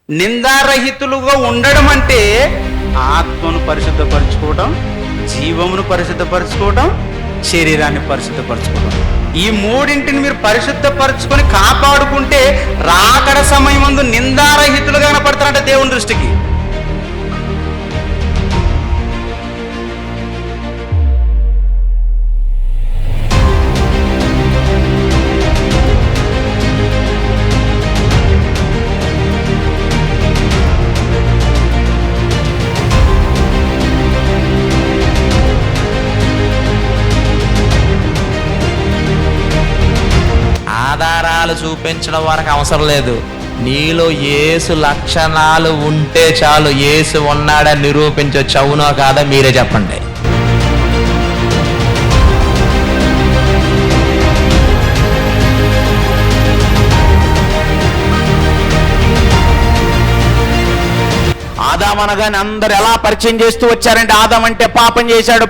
నిందారహితులుగా ఉండడం అంటే ఆత్మను పరిశుద్ధపరచుకోవడం, జీవమును పరిశుద్ధపరచుకోవడం, శరీరాన్ని పరిశుద్ధపరచుకోవడం. ఈ మూడింటిని మీరు పరిశుద్ధపరచుకొని కాపాడుకుంటే రాకడ సమయం ముందు నిందారహితులుగా కనపడతారంట దేవుని దృష్టికి. ఆధారాలు చూపించడం వరకు అవసరం లేదు. నీలో యేసు లక్షణాలు ఉంటే చాలు. యేసు ఉన్నాడని నిరూపించవచ్చు. అవునో కాదా మీరే చెప్పండి. ఆదాం అనగానే అందరు ఎలా పరిచయం చేస్తూ వచ్చారంటే, ఆదాం అంటే పాపం చేశాడు,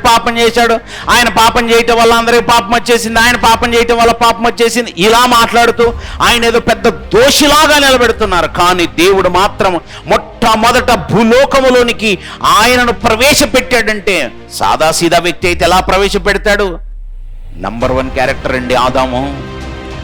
ఆయన పాపం చేయటం వల్ల అందరికి పాపం వచ్చేసింది, ఆయన పాపం చేయటం వల్ల పాపం వచ్చేసింది, ఇలా మాట్లాడుతూ ఆయన ఏదో పెద్ద దోషిలాగా నిలబెడుతున్నారు. కానీ దేవుడు మాత్రం మొట్టమొదట భూలోకములోనికి ఆయనను ప్రవేశపెట్టాడంటే, సాదాసీదా వ్యక్తి అయితే ఎలా ప్రవేశపెడతాడు? నంబర్ 1 క్యారెక్టర్ అండి ఆదాము.